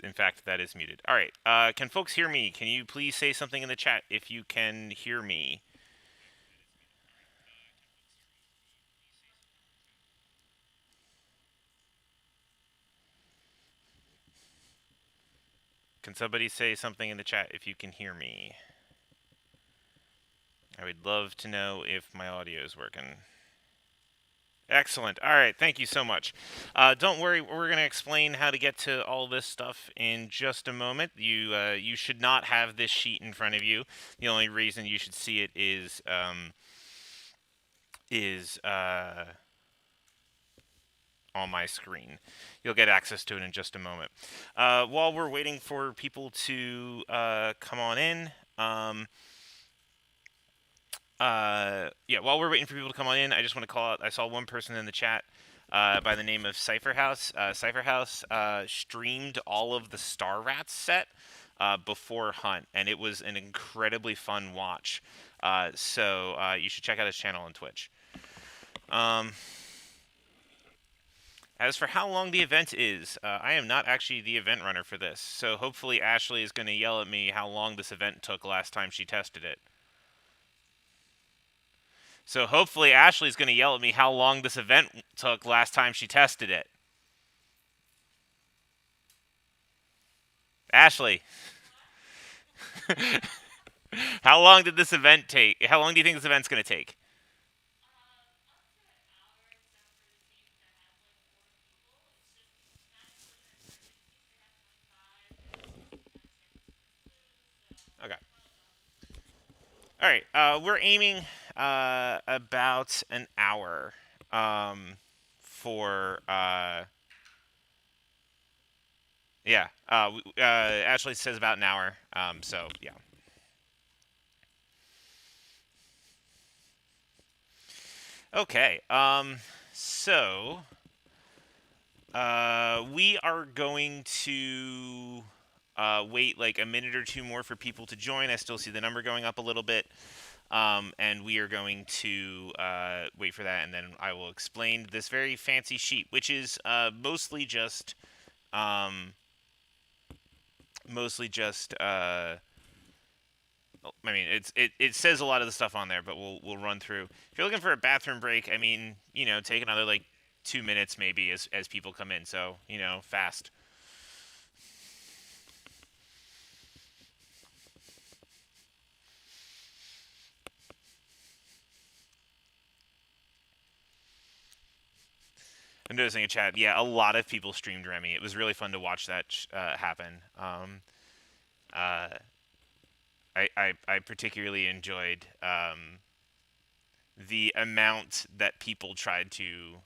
in fact, that is muted. All right. Can folks hear me? Can you please say something in the chat if you can hear me? Can somebody say something in the chat if you can hear me? I would love to know if my audio is working. Excellent. All right. Thank you so much. Don't worry. We're going to explain how to get to all this stuff in just a moment. You should not have this sheet in front of you. The only reason you should see it is on my screen. You'll get access to it in just a moment. While we're waiting for people to come on in, while we're waiting for people to come on in, I just want to call out. I saw one person in the chat by the name of Cypherhouse. Cypherhouse streamed all of the Star Rats set before Hunt, and it was an incredibly fun watch. So you should check out his channel on Twitch. As for how long the event is, I am not actually the event runner for this, so hopefully Ashley is going to yell at me how long this event took last time she tested it. So hopefully Ashley's going to yell at me how long this event took last time she tested it. Ashley. How long did this event take? How long do you think this event's going to take? Okay. All right. We're aiming about an hour for yeah. Ashley says about an hour. So yeah. Okay. So we are going to wait like a minute or two more for people to join. I still see the number going up a little bit. And we are going to wait for that, and then I will explain this very fancy sheet, which is mostly just I mean, it says a lot of the stuff on there, but we'll run through. If you're looking for a bathroom break, I mean, take another like 2 minutes maybe as people come in. So fast. I'm noticing a chat. Yeah, a lot of people streamed Remy. It was really fun to watch that happen. Uh, I particularly enjoyed the amount that people tried to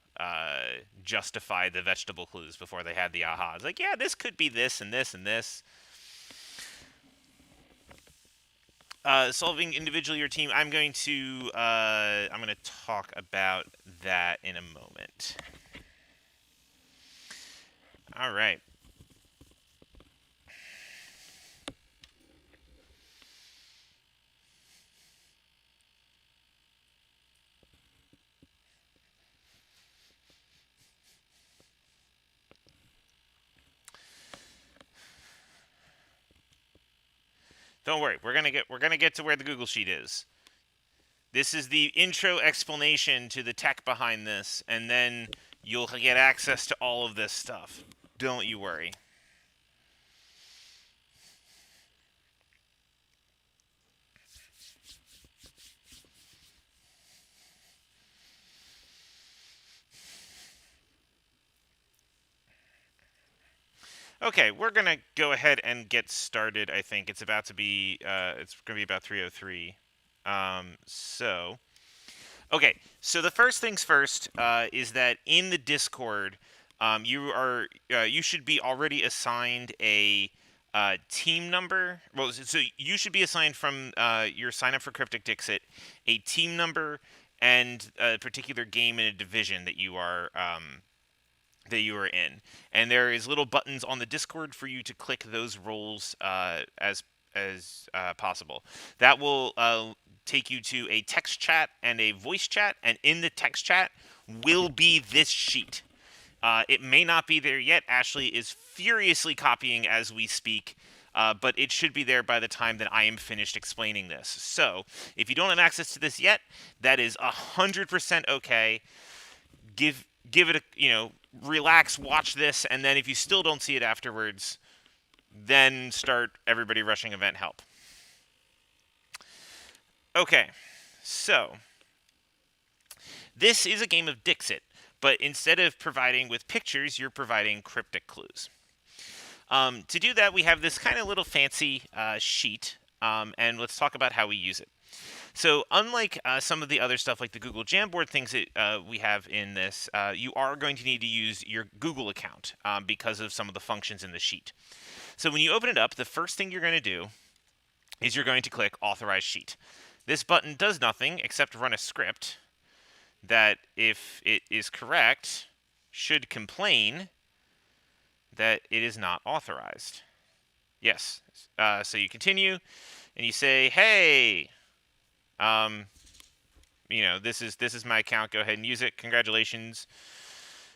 justify the vegetable clues before they had the aha. It's like, yeah, this could be this and this and this. Solving individually your team. I'm going to talk about that in a moment. All right. Don't worry, we're gonna get to where the Google Sheet is. This is the intro explanation to the tech behind this, and then you'll get access to all of this stuff. Don't you worry. Okay, we're gonna go ahead and get started. I think it's about to be it's gonna be about 3:03. Okay, so the first things first is that in the Discord, you should be already assigned a team number. Well, so you should be assigned from your sign up for Cryptic Dixit a team number and a particular game in a division that you are in, and there is little buttons on the Discord for you to click those roles as possible. That will take you to a text chat and a voice chat, and in the text chat will be this sheet. It may not be there yet. Ashley is furiously copying as we speak, but it should be there by the time that I am finished explaining this. So, if you don't have access to this yet, that is 100% okay. Give it a, relax, watch this, and then if you still don't see it afterwards, then start everybody rushing event help. Okay, so this is a game of Dixit, but instead of providing with pictures, you're providing cryptic clues. To do that, we have this kind of little fancy sheet, and let's talk about how we use it. So unlike some of the other stuff like the Google Jamboard things that we have in this, you are going to need to use your Google account because of some of the functions in the sheet. So when you open it up, the first thing you're going to do is you're going to click Authorize Sheet. This button does nothing except run a script that, if it is correct, should complain that it is not authorized. Yes. So you continue, and you say, "Hey, this is my account. Go ahead and use it. Congratulations.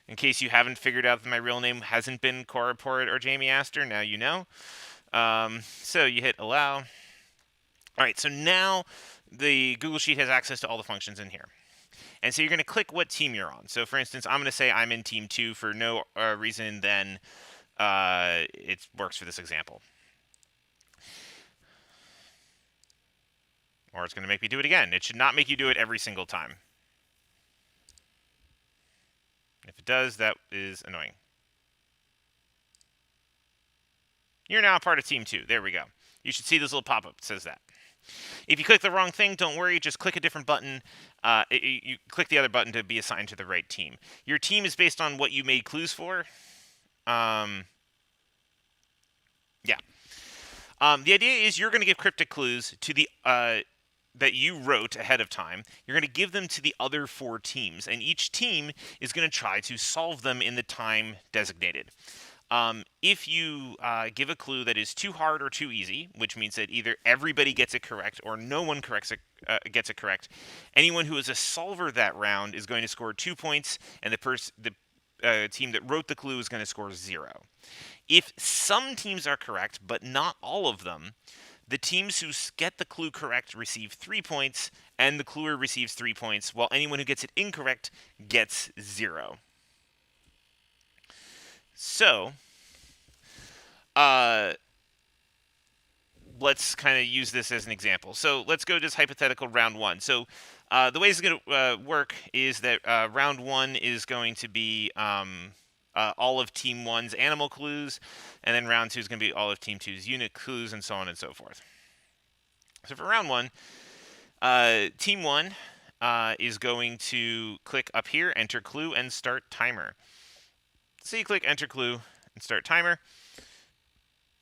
In case you haven't figured out that my real name hasn't been Cora Port or Jamie Astor, now you know." So you hit allow. All right. So now the Google Sheet has access to all the functions in here. And so you're going to click what team you're on. So for instance, I'm going to say I'm in Team 2 for no reason than it works for this example. Or it's going to make me do it again. It should not make you do it every single time. If it does, that is annoying. You're now a part of Team 2. There we go. You should see this little pop-up that says that. If you click the wrong thing, don't worry. Just click a different button. You click the other button to be assigned to the right team. Your team is based on what you made clues for. Yeah. The idea is you're going to give cryptic clues to the that you wrote ahead of time. You're going to give them to the other 4 teams, and each team is going to try to solve them in the time designated. If you give a clue that is too hard or too easy, which means that either everybody gets it correct or no one gets it correct, anyone who is a solver that round is going to score 2 points, and the team that wrote the clue is going to score 0. If some teams are correct, but not all of them, the teams who get the clue correct receive 3 points, and the cluer receives 3 points, while anyone who gets it incorrect gets 0. So, let's kind of use this as an example. So let's go to this hypothetical round 1. So the way it's going to work is that round 1 is going to be all of Team 1's animal clues, and then round 2 is going to be all of Team 2's unit clues, and so on and so forth. So for round 1, Team 1 is going to click up here, Enter Clue, and Start Timer. So you click Enter Clue and Start Timer.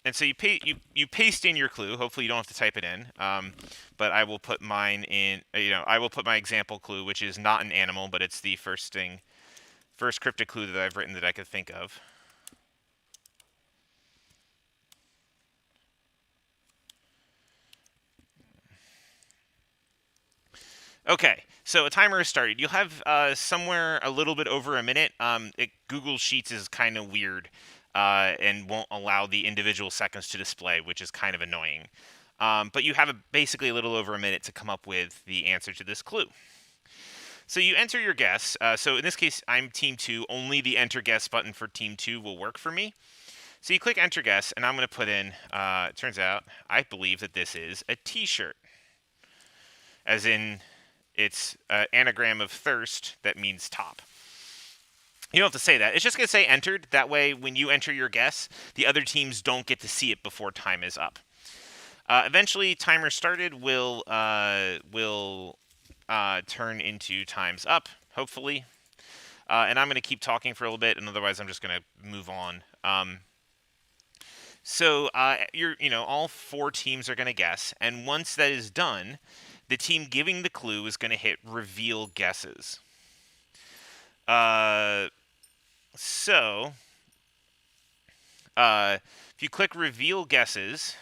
And so you paste in your clue. Hopefully you don't have to type it in. But I will put mine in, I will put my example clue, which is not an animal, but it's the first cryptic clue that I've written that I could think of. Okay, so a timer is started. You'll have somewhere a little bit over a minute. Google Sheets is kind of weird and won't allow the individual seconds to display, which is kind of annoying. But you have basically a little over a minute to come up with the answer to this clue. So you enter your guess. So in this case, I'm Team 2. Only the Enter Guess button for Team 2 will work for me. So you click Enter Guess, and I'm going to put in, it turns out, I believe that this is a T-shirt. As in, it's an anagram of thirst that means top. You don't have to say that. It's just going to say entered. That way, when you enter your guess, the other teams don't get to see it before time is up. Eventually, timer started will turn into time's up, hopefully. And I'm going to keep talking for a little bit, and otherwise I'm just going to move on. So all 4 teams are going to guess, and once that is done, the team giving the clue is going to hit Reveal Guesses. If you click Reveal Guesses,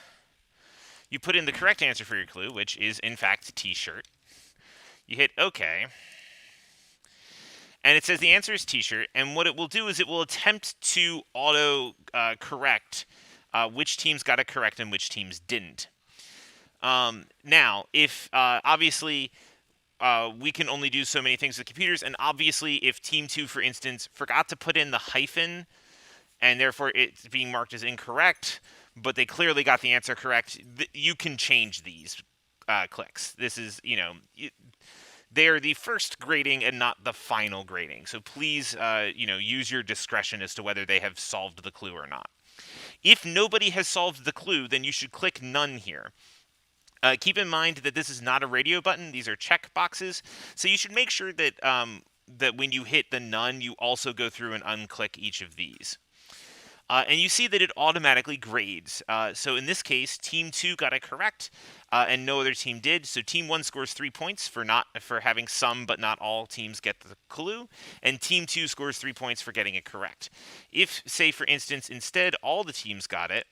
you put in the correct answer for your clue, which is, in fact, T-shirt. You hit OK. And it says the answer is t-shirt. And what it will do is it will attempt to auto correct which teams got it correct and which teams didn't. Now, if obviously we can only do so many things with computers, and obviously if Team 2, for instance, forgot to put in the hyphen, and therefore it's being marked as incorrect, but they clearly got the answer correct, you can change these clicks. This is, they are the first grading and not the final grading. So please, use your discretion as to whether they have solved the clue or not. If nobody has solved the clue, then you should click none here. Keep in mind that this is not a radio button. These are check boxes. So you should make sure that that when you hit the none, you also go through and unclick each of these. And you see that it automatically grades. So in this case, Team 2 got it correct, and no other team did. So Team 1 scores 3 points for having some but not all teams get the clue, and Team 2 scores 3 points for getting it correct. If, say, for instance, instead all the teams got it,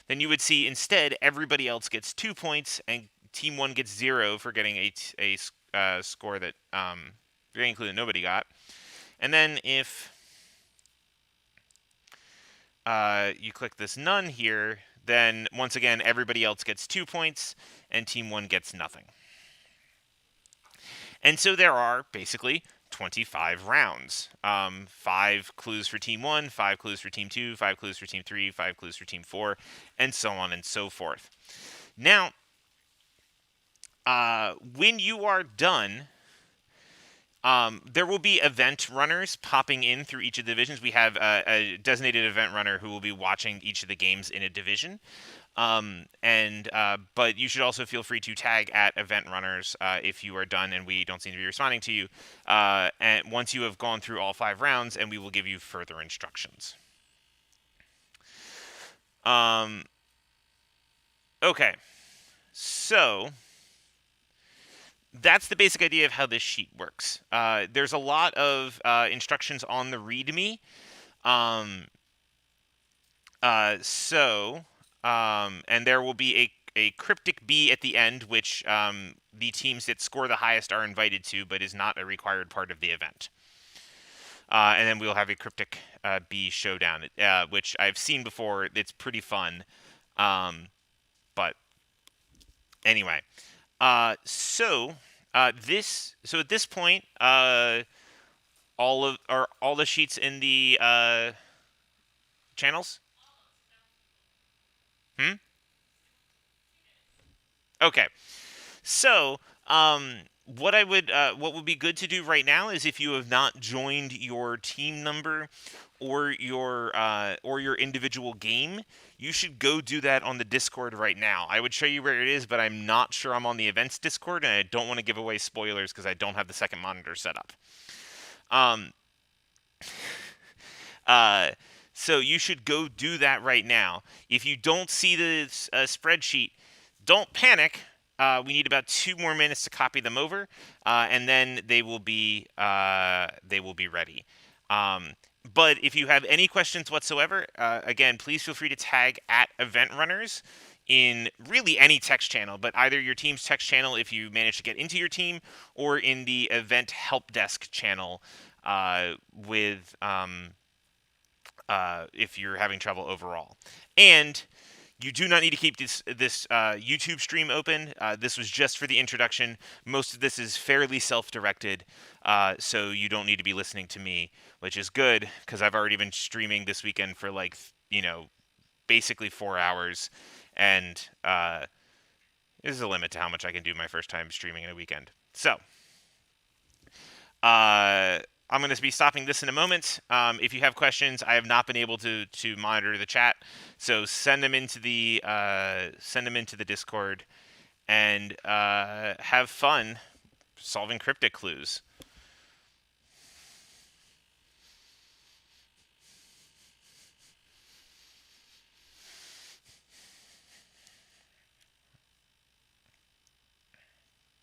then you would see instead everybody else gets 2 points, and Team 1 gets 0 for getting a score that including nobody got. And then if you click this none here, then once again everybody else gets 2 points, and Team 1 gets nothing. And so there are basically 25 rounds. 5 clues for Team 1, 5 clues for Team 2, 5 clues for Team 3, 5 clues for Team 4, and so on and so forth. Now, when you are done, there will be event runners popping in through each of the divisions. We have a designated event runner who will be watching each of the games in a division. But you should also feel free to tag at event runners if you are done and we don't seem to be responding to you. And once you have gone through all 5 rounds, and we will give you further instructions. Okay, so that's the basic idea of how this sheet works. There's a lot of instructions on the README. And there will be a cryptic B at the end, which the teams that score the highest are invited to, but is not a required part of the event. And then we'll have a cryptic B showdown, which I've seen before. It's pretty fun. But anyway, so at this point, all the sheets in the channels. Okay. So, what would be good to do right now is if you have not joined your team number or your individual game, you should go do that on the Discord right now. I would show you where it is, but I'm not sure I'm on the events Discord, and I don't want to give away spoilers because I don't have the second monitor set up. So you should go do that right now. If you don't see the spreadsheet, don't panic. We need about 2 more minutes to copy them over, and then they will be ready. But if you have any questions whatsoever, again, please feel free to tag at event runners in really any text channel, but either your team's text channel if you manage to get into your team, or in the event help desk channel if you're having trouble overall. And you do not need to keep this YouTube stream open. This was just for the introduction. Most of this is fairly self-directed, so you don't need to be listening to me, which is good because I've already been streaming this weekend for basically 4 hours, and there's a limit to how much I can do my first time streaming in a weekend. So, I'm going to be stopping this in a moment. If you have questions, I have not been able to monitor the chat, so send them into the Discord, and have fun solving cryptic clues.